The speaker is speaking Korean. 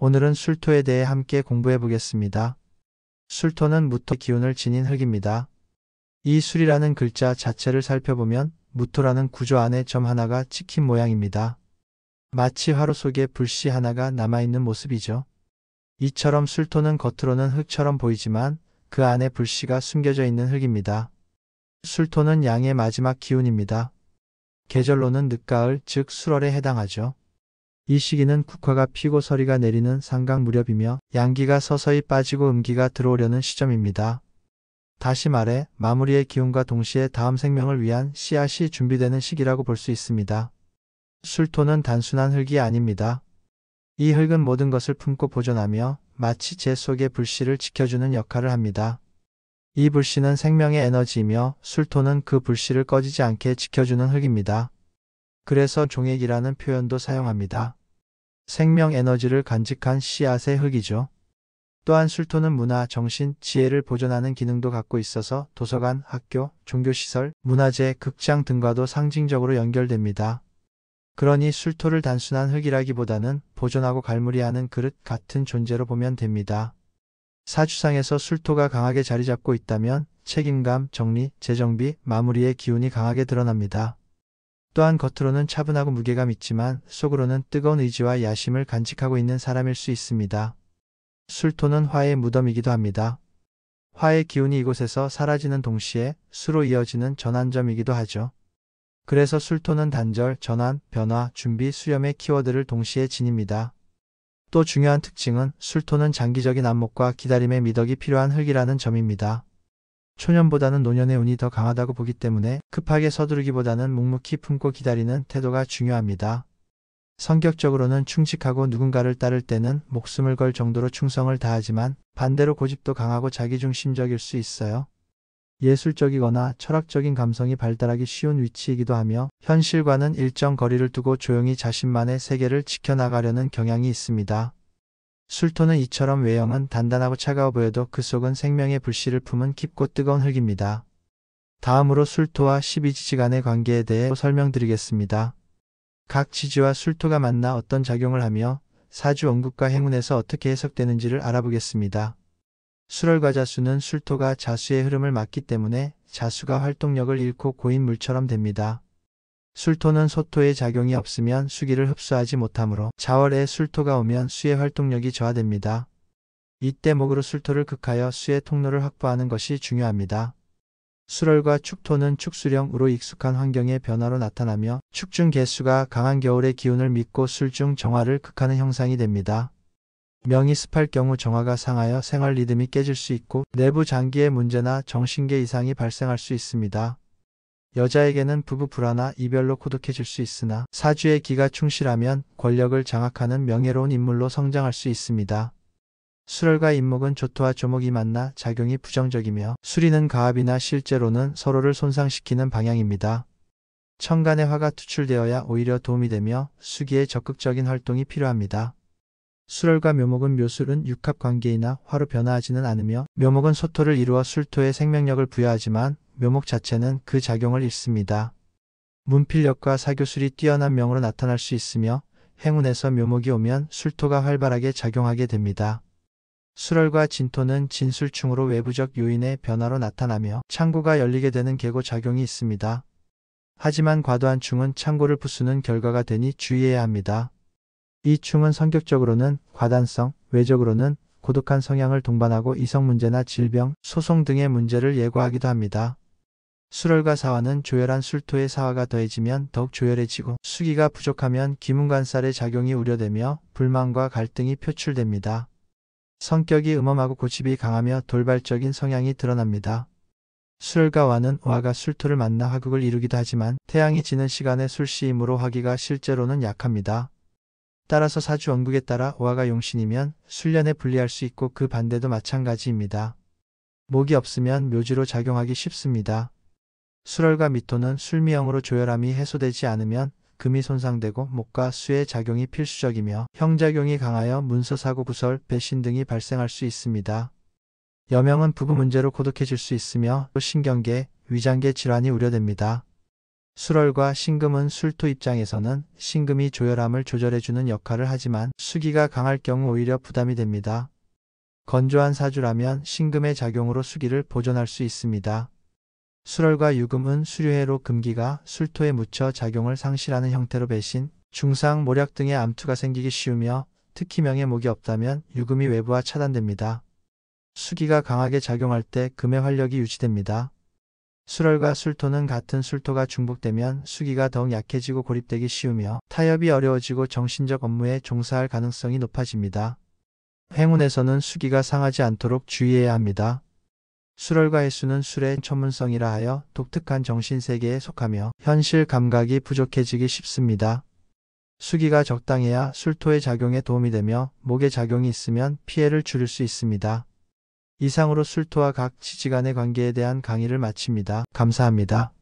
오늘은 술토에 대해 함께 공부해 보겠습니다. 술토는 무토의 기운을 지닌 흙입니다. 이 술이라는 글자 자체를 살펴보면 무토라는 구조 안에 점 하나가 찍힌 모양입니다. 마치 화로 속에 불씨 하나가 남아있는 모습이죠. 이처럼 술토는 겉으로는 흙처럼 보이지만 그 안에 불씨가 숨겨져 있는 흙입니다. 술토는 양의 마지막 기운입니다. 계절로는 늦가을 즉 술월에 해당하죠. 이 시기는 국화가 피고 서리가 내리는 상각 무렵이며 양기가 서서히 빠지고 음기가 들어오려는 시점입니다. 다시 말해 마무리의 기운과 동시에 다음 생명을 위한 씨앗이 준비되는 시기라고 볼 수 있습니다. 술토는 단순한 흙이 아닙니다. 이 흙은 모든 것을 품고 보존하며 마치 재 속의 불씨를 지켜주는 역할을 합니다. 이 불씨는 생명의 에너지이며 술토는 그 불씨를 꺼지지 않게 지켜주는 흙입니다. 그래서 종액이라는 표현도 사용합니다. 생명 에너지를 간직한 씨앗의 흙이죠. 또한 술토는 문화, 정신, 지혜를 보존하는 기능도 갖고 있어서 도서관, 학교, 종교시설, 문화재, 극장 등과도 상징적으로 연결됩니다. 그러니 술토를 단순한 흙이라기보다는 보존하고 갈무리하는 그릇 같은 존재로 보면 됩니다. 사주상에서 술토가 강하게 자리 잡고 있다면 책임감, 정리, 재정비, 마무리의 기운이 강하게 드러납니다. 또한 겉으로는 차분하고 무게감 있지만 속으로는 뜨거운 의지와 야심을 간직하고 있는 사람일 수 있습니다. 술토는 화의 무덤이기도 합니다. 화의 기운이 이곳에서 사라지는 동시에 수로 이어지는 전환점이기도 하죠. 그래서 술토는 단절, 전환, 변화, 준비, 수렴의 키워드를 동시에 지닙니다. 또 중요한 특징은 술토는 장기적인 안목과 기다림의 미덕이 필요한 흙이라는 점입니다. 초년보다는 노년의 운이 더 강하다고 보기 때문에 급하게 서두르기보다는 묵묵히 품고 기다리는 태도가 중요합니다. 성격적으로는 충직하고 누군가를 따를 때는 목숨을 걸 정도로 충성을 다하지만 반대로 고집도 강하고 자기중심적일 수 있어요. 예술적이거나 철학적인 감성이 발달하기 쉬운 위치이기도 하며 현실과는 일정 거리를 두고 조용히 자신만의 세계를 지켜나가려는 경향이 있습니다. 술토는 이처럼 외형은 단단하고 차가워 보여도 그 속은 생명의 불씨를 품은 깊고 뜨거운 흙입니다. 다음으로 술토와 12지지 간의 관계에 대해 설명드리겠습니다. 각 지지와 술토가 만나 어떤 작용을 하며 사주 원국과 행운에서 어떻게 해석되는지를 알아보겠습니다. 술월과 자수는 술토가 자수의 흐름을 막기 때문에 자수가 활동력을 잃고 고인 물처럼 됩니다. 술토는 소토의 작용이 없으면 수기를 흡수하지 못하므로 자월에 술토가 오면 수의 활동력이 저하됩니다. 이때 목으로 술토를 극하여 수의 통로를 확보하는 것이 중요합니다. 술월과 축토는 축수령으로 익숙한 환경의 변화로 나타나며 축중 개수가 강한 겨울의 기운을 믿고 술중 정화를 극하는 형상이 됩니다. 명이 습할 경우 정화가 상하여 생활 리듬이 깨질 수 있고 내부 장기의 문제나 정신계 이상이 발생할 수 있습니다. 여자에게는 부부 불화나 이별로 고독해질 수 있으나 사주의 기가 충실하면 권력을 장악하는 명예로운 인물로 성장할 수 있습니다. 술월과 인목은 조토와 조목이 만나 작용이 부정적이며 수리는 가압이나 실제로는 서로를 손상시키는 방향입니다. 천간에 화가 투출되어야 오히려 도움이 되며 수기의 적극적인 활동이 필요합니다. 술월과 묘목은 묘술은 육합관계이나 화로 변화하지는 않으며 묘목은 소토를 이루어 술토에 생명력을 부여하지만 묘목 자체는 그 작용을 잃습니다. 문필력과 사교술이 뛰어난 명으로 나타날 수 있으며 행운에서 묘목이 오면 술토가 활발하게 작용하게 됩니다. 술월과 진토는 진술충으로 외부적 요인의 변화로 나타나며 창고가 열리게 되는 계고 작용이 있습니다. 하지만 과도한 충은 창고를 부수는 결과가 되니 주의해야 합니다. 이 충은 성격적으로는 과단성, 외적으로는 고독한 성향을 동반하고 이성 문제나 질병, 소송 등의 문제를 예고하기도 합니다. 술월과 사화는 조열한 술토의 사화가 더해지면 더욱 조열해지고 수기가 부족하면 기문관살의 작용이 우려되며 불만과 갈등이 표출됩니다. 성격이 음험하고 고집이 강하며 돌발적인 성향이 드러납니다. 술과 화는 화가 술토를 만나 화극을 이루기도 하지만 태양이 지는 시간에 술시이므로 화기가 실제로는 약합니다. 따라서 사주 원국에 따라 화가 용신이면 술련에 불리할 수 있고 그 반대도 마찬가지입니다. 목이 없으면 묘지로 작용하기 쉽습니다. 술월과 미토는 술미형으로 조열함이 해소되지 않으면 금이 손상되고 목과 수의 작용이 필수적이며 형작용이 강하여 문서 사고 구설, 배신 등이 발생할 수 있습니다. 여명은 부부 문제로 고독해질 수 있으며 또 신경계, 위장계 질환이 우려됩니다. 술월과 신금은 술토 입장에서는 신금이 조열함을 조절해주는 역할을 하지만 수기가 강할 경우 오히려 부담이 됩니다. 건조한 사주라면 신금의 작용으로 수기를 보존할 수 있습니다. 술월과 유금은 수류해로 금기가 술토에 묻혀 작용을 상실하는 형태로 배신, 중상, 모략 등의 암투가 생기기 쉬우며 특히 명예목이 없다면 유금이 외부와 차단됩니다. 수기가 강하게 작용할 때 금의 활력이 유지됩니다. 술월과 술토는 같은 술토가 중복되면 수기가 더욱 약해지고 고립되기 쉬우며 타협이 어려워지고 정신적 업무에 종사할 가능성이 높아집니다. 행운에서는 수기가 상하지 않도록 주의해야 합니다. 술월과 해수는 술의 천문성이라 하여 독특한 정신세계에 속하며 현실 감각이 부족해지기 쉽습니다. 수기가 적당해야 술토의 작용에 도움이 되며 목의 작용이 있으면 피해를 줄일 수 있습니다. 이상으로 술토와 각 지지간의 관계에 대한 강의를 마칩니다. 감사합니다.